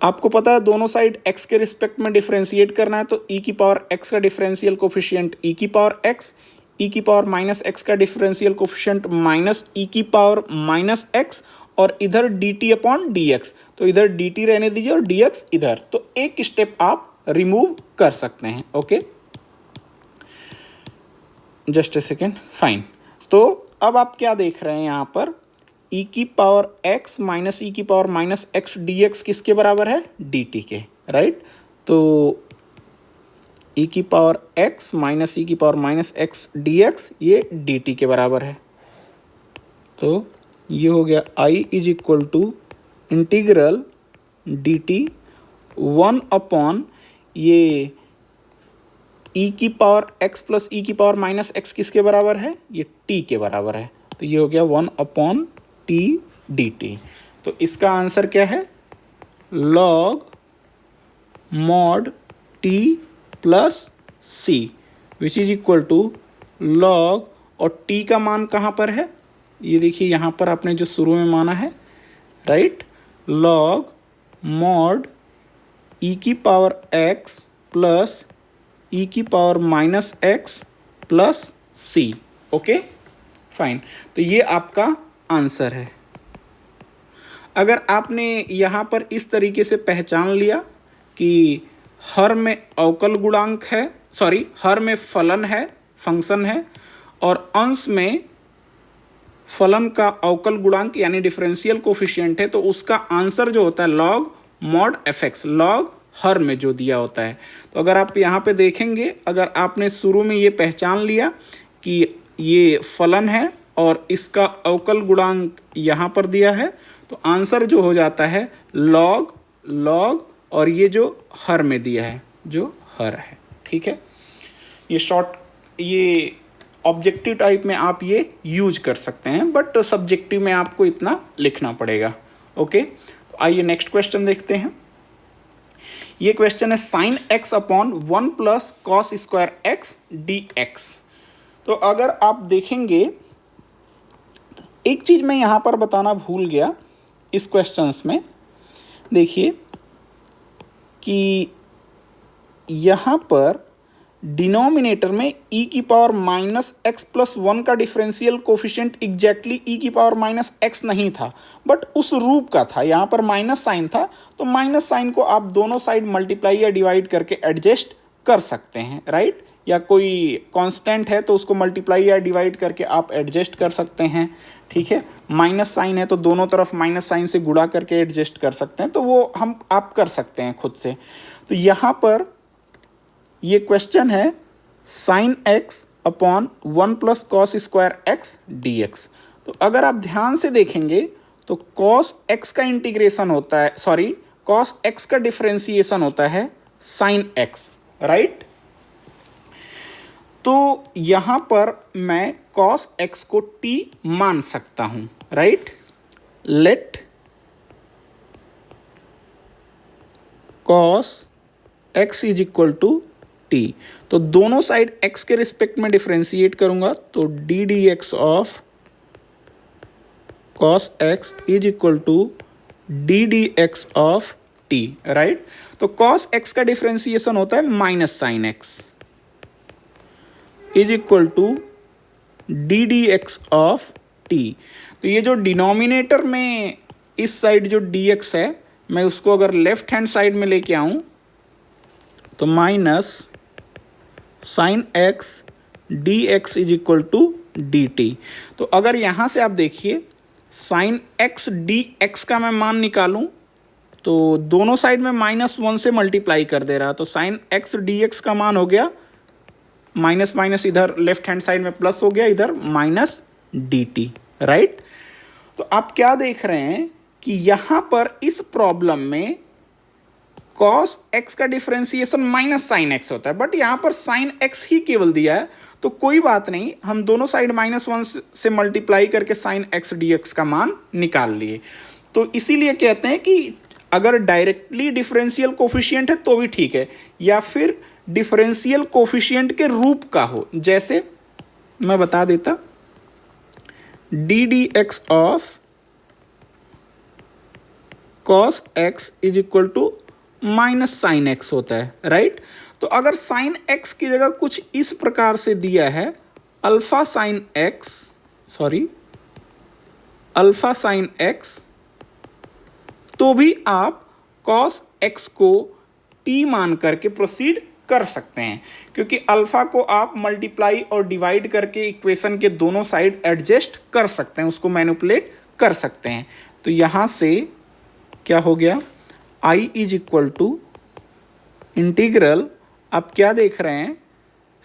आपको पता है दोनों साइड x के रिस्पेक्ट में डिफरेंशिएट करना है, तो e की पावर x का डिफरेंशियल कोफिशिएंट e की पावर x, e की पावर माइनस एक्स का डिफरेंशियल कोफिशिएंट माइनस e की पावर माइनस एक्स, और इधर dt अपॉन dx, तो इधर dt रहने दीजिए और dx इधर, तो एक स्टेप आप रिमूव कर सकते हैं। Okay, just a second, fine. तो अब आप क्या देख रहे हैं यहाँ पर, e की पावर x माइनस ई की power minus x d x किसके बराबर है, dt के, राइट। तो e की पावर x माइनस ई की power minus x d x, ये dt के बराबर है। तो ये हो गया i is equal to integral dt 1 upon ये e की पावर x प्लस e की पावर माइनस x किसके बराबर है? ये t के बराबर है। तो ये हो गया 1 अपॉन t dt। तो इसका आंसर क्या है? Log mod t plus c which is equal to log, और t का मान कहाँ पर है? ये देखिए यहाँ पर आपने जो शुरू में माना है, राइट, लॉग मॉड e की पावर x प्लस e की power minus x plus c। Okay fine. तो ये आपका आंसर है। अगर आपने यहाँ पर इस तरीके से पहचान लिया कि हर में अवकल गुणांक है, सॉरी हर में फलन है, फंक्शन है, और अंश में फलन का अवकल गुणांक यानी डिफरेंशियल कोफिशिएंट है, तो उसका आंसर जो होता है लॉग मॉड fx, लॉग हर में जो दिया होता है। तो अगर आप यहाँ पे देखेंगे, अगर आपने शुरू में ये पहचान लिया कि ये फलन है और इसका अवकल गुणांक यहाँ पर दिया है, तो आंसर जो हो जाता है लॉग लॉग, और ये जो हर में दिया है, जो हर है। ठीक है, ये शॉर्ट, ये ऑब्जेक्टिव टाइप में आप ये यूज कर सकते हैं, बट सब्जेक्टिव में आपको इतना लिखना पड़ेगा। ओके, तो आइए नेक्स्ट क्वेश्चन देखते हैं। ये क्वेश्चन है sine x upon 1 plus cos square x d x. तो अगर आप देखेंगे, एक चीज़ मैं यहाँ पर बताना भूल गया इस क्वेश्चंस में, देखिए कि यहाँ पर डिनोमिनेटर में e की पावर माइनस एक्स प्लस 1 का डिफरेंशियल कोफिशिएंट एग्जैक्टली e की पावर माइनस एक्स नहीं था, बट उस रूप का था। यहाँ पर माइनस साइन था, तो माइनस साइन को आप दोनों साइड मल्टीप्लाई या डिवाइड करके एडजस्ट कर सकते हैं, राइट, या कोई कांस्टेंट है तो उसको मल्टीप्लाई या डिवाइड करके आप एडजस्ट कर सकते हैं। ठीक है, माइनस साइन है तो दोनों तरफ माइनस साइन से गुणा करके एडजस्ट कर सकते हैं, तो वो आप कर सकते हैं खुद से। तो यहाँ पर ये क्वेश्चन है sine x upon 1 plus cos square x d x. तो अगर आप ध्यान से देखेंगे तो कॉस एक्स का इंटीग्रेशन होता है, सॉरी कॉस एक्स का डिफरेंशिएशन होता है साइन एक्स, राइट। तो यहाँ पर मैं कॉस एक्स को t मान सकता हूँ, right. Let cos x is equal to t। तो दोनों साइड x के रिस्पेक्ट में डिफरेंशिएट करूंगा, तो d d x of cos x is equal to d d x of t, right. तो कॉस x का डिफरेंशिएशन होता है minus sine x is equal to d d x of t। तो ये जो डिनोमिनेटर में इस साइड जो dx है, मैं उसको अगर लेफ्ट हैंड साइड में लेके आऊं तो minus sine x d x is equal to D t. तो अगर यहाँ से आप देखिए साइन एक्स डी एक्स का मैं मान निकालूं तो दोनों साइड में -1 से मल्टीप्लाई कर दे रहा, तो साइन एक्स डी एक्स का मान हो गया माइनस माइनस, इधर लेफ्ट हैंड साइड में प्लस हो गया, इधर माइनस डी टी, राइट। तो आप क्या देख रहे हैं कि यहाँ पर इस प्रॉब्लम में कॉस एक्स का डिफरेंशिएशन माइनस साइन एक्स होता है, बट यहाँ पर साइन एक्स ही केवल दिया है, तो कोई बात नहीं, हम दोनों साइड -1 से मल्टीप्लाई करके साइन एक्स डी एक्स का मान निकाल लिए। तो इसीलिए कहते हैं कि अगर डायरेक्टली डिफरेंशियल कोफिशिएंट है तो भी ठीक है, या फिर डिफरेंशियल कोफिशिएंट के रूप का हो, जैसे मैं बता देता, d d x of cos x is equal to minus sine x होता है, राइट। तो अगर साइन एक्स की जगह कुछ इस प्रकार से दिया है alpha sine x, sorry alpha sine x, तो भी आप कॉस एक्स को t मान करके प्रोसीड कर सकते हैं, क्योंकि अल्फा को आप मल्टीप्लाई और डिवाइड करके इक्वेशन के दोनों साइड एडजस्ट कर सकते हैं, उसको मैनिपुलेट कर सकते हैं। तो यहाँ से क्या हो गया, i is equal to integral, आप क्या देख रहे हैं,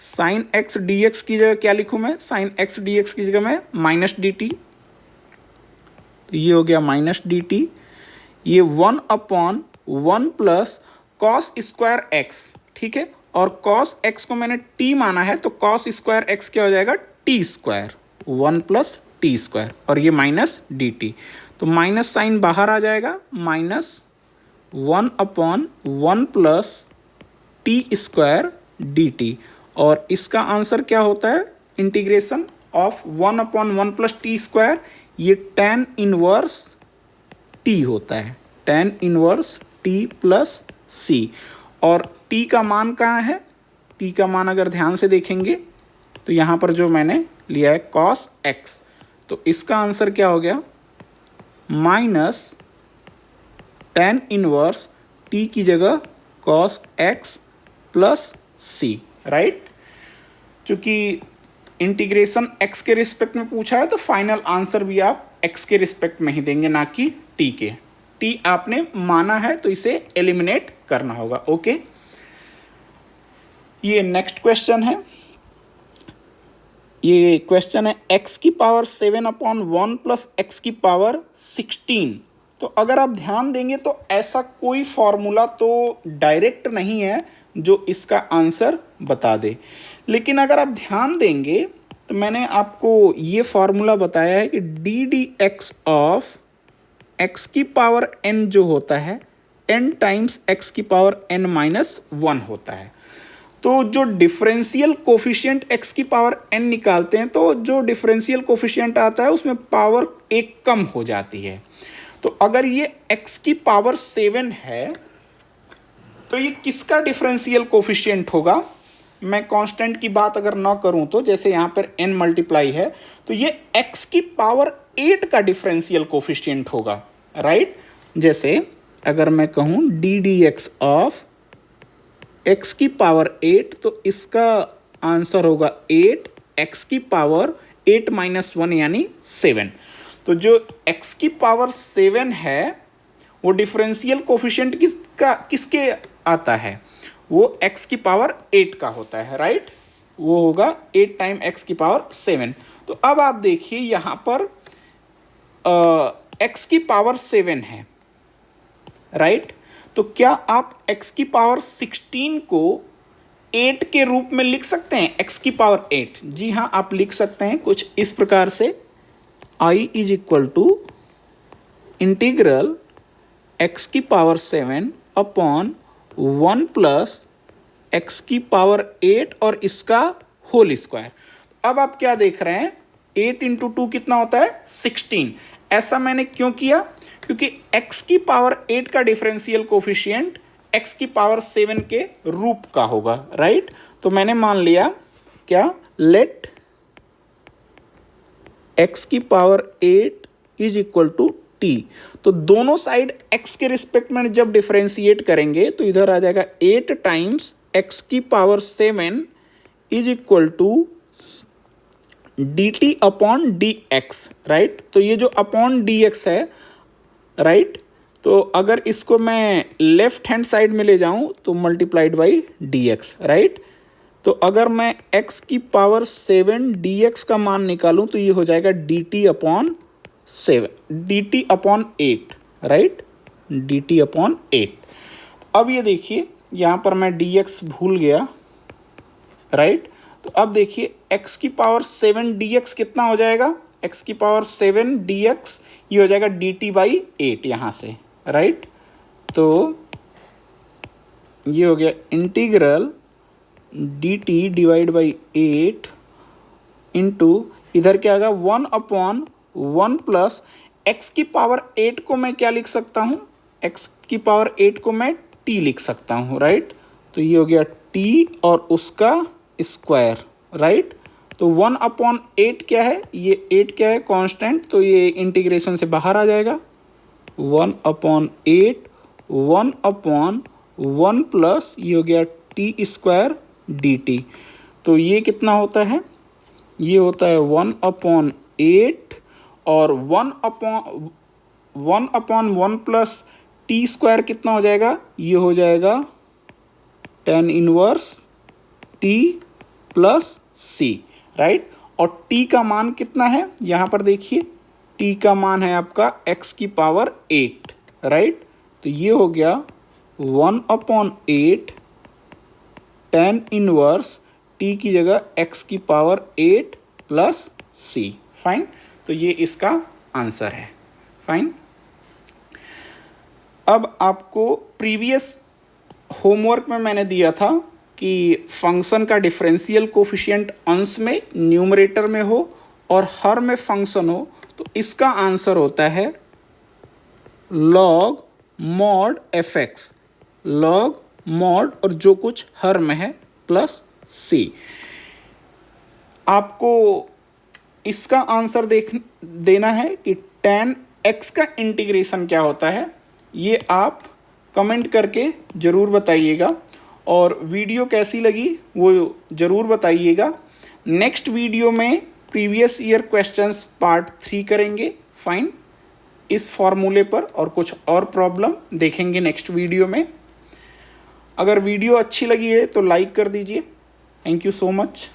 साइन एक्स डी एक्स की जगह क्या लिखूं मैं, साइन एक्स डी एक्स की जगह मैं माइनस डी टी, तो ये हो गया माइनस डी टी। ये 1 upon 1 plus cos square x, ठीक है, और कॉस एक्स को मैंने टी माना है, तो कॉस स्क्वायर एक्स क्या हो जाएगा, T square, 1 plus T square, और ये माइनस डी टी, तो माइनस साइन बाहर आ जाएगा, minus 1/1 plus T square D t, और इसका आंसर क्या होता है, integration of 1/1 plus T square, ये tan इनवर्स टी होता है, tan इनवर्स टी प्लस सी, और t का मान कहाँ है, t का मान अगर ध्यान से देखेंगे तो यहाँ पर जो मैंने लिया है cos x, तो इसका आंसर क्या हो गया, माइनस tan इनवर्स t की जगह cos x plus c, right. चूंकि इंटीग्रेशन x के रिस्पेक्ट में पूछा है तो फाइनल आंसर भी आप x के रिस्पेक्ट में ही देंगे, ना कि t के। t आपने माना है तो इसे एलिमिनेट करना होगा, ओके। ये नेक्स्ट क्वेश्चन है, ये क्वेश्चन है x की पावर 7/1 प्लस x की पावर 16। तो अगर आप ध्यान देंगे तो ऐसा कोई फॉर्मूला तो डायरेक्ट नहीं है जो इसका आंसर बता दे, लेकिन अगर आप ध्यान देंगे तो मैंने आपको ये फॉर्मूला बताया है कि D d x of x की पावर n जो होता है n टाइम्स एक्स की पावर n-1 होता है। तो जो डिफरेंशियल कोफिशिएंट x की पावर n निकालते हैं तो जो डिफरेंशियल कोफिशिएंट आता है उसमें पावर एक कम हो जाती है। तो अगर ये x की पावर 7 है तो ये किसका डिफरेंशियल कोफिशिएंट होगा, मैं कांस्टेंट की बात अगर ना करूं तो जैसे यहाँ पर n मल्टीप्लाई है तो ये x की पावर 8 का डिफरेंशियल कोफिशिएंट होगा, राइट। जैसे अगर मैं कहूँ D d x of x की पावर 8 तो इसका आंसर होगा 8 x की पावर 8-1 यानी 7। तो जो x की पावर 7 है वो डिफरेंशियल कोफिशिएंट किसके आता है, वो x की पावर 8 का होता है, राइट। वो होगा 8 टाइम x की पावर 7। तो अब आप देखिए यहाँ पर x की पावर 7 है, राइट। तो क्या आप x की पावर 16 को 8 के रूप में लिख सकते हैं, x की पावर 8? जी हाँ, आप लिख सकते हैं कुछ इस प्रकार से, I is equal to integral x की पावर 7 अपॉन 1 प्लस x की पावर 8 और इसका होल स्क्वायर। अब आप क्या देख रहे हैं, 8 इंटू 2 कितना होता है, 16। ऐसा मैंने क्यों किया, क्योंकि x की पावर 8 का डिफरेंशियल कोफिशिएंट x की पावर 7 के रूप का होगा, राइट। तो मैंने मान लिया क्या, लेट x की power 8 is equal to t। तो दोनों साइड x के रिस्पेक्ट में जब डिफरेंशिएट करेंगे तो इधर आ जाएगा 8 टाइम्स x की power 7 is equal to D t upon d x, right. तो ये जो अपॉन डी एक्स है, राइट, तो अगर इसको मैं लेफ्ट हैंड साइड में ले जाऊं तो multiplied by D x, right. तो अगर मैं x की पावर 7 dx का मान निकालूं तो ये हो जाएगा dt upon 7, dt upon 8, right, dt upon 8। अब ये देखिए यहाँ पर मैं dx भूल गया, राइट। तो अब देखिए x की पावर 7 dx कितना हो जाएगा, x की पावर 7 dx ये हो जाएगा dt बाई 8 यहाँ से, राइट। तो ये हो गया integral dt divide by 8 into इधर क्या आएगा 1/1 प्लस x की पावर 8 को मैं क्या लिख सकता हूँ, x की पावर 8 को मैं t लिख सकता हूँ, राइट। तो ये हो गया t और उसका स्क्वायर, राइट। तो 1/8 क्या है, ये 8 क्या है, कांस्टेंट, तो ये इंटीग्रेशन से बाहर आ जाएगा। 1/8 1/1 प्लस ये हो गया टी स्क्वायर डी टी। तो ये कितना होता है, ये होता है 1/8 और 1/1 प्लस टी स्क्वायर कितना हो जाएगा, ये हो जाएगा tan inverse T plus c, right. और t का मान कितना है, यहाँ पर देखिए t का मान है आपका x की पावर 8, राइट। तो ये हो गया 1/8 tan इनवर्स t की जगह x की पावर 8 प्लस c। फाइन, तो ये इसका आंसर है। फाइन, अब आपको प्रीवियस होमवर्क में मैंने दिया था कि फंक्शन का डिफरेंशियल कोफिशिएंट अंश में न्यूमरेटर में हो और हर में फंक्शन हो, तो इसका आंसर होता है log mod fx, log mod और जो कुछ हर में है प्लस c। आपको इसका आंसर देना है कि tan x का इंटीग्रेशन क्या होता है, ये आप कमेंट करके ज़रूर बताइएगा। और वीडियो कैसी लगी वो ज़रूर बताइएगा। नेक्स्ट वीडियो में प्रीवियस ईयर क्वेश्चंस पार्ट 3 करेंगे। फाइन, इस फॉर्मूले पर और कुछ और प्रॉब्लम देखेंगे नेक्स्ट वीडियो में। अगर वीडियो अच्छी लगी है तो लाइक कर दीजिए। Thank you so much.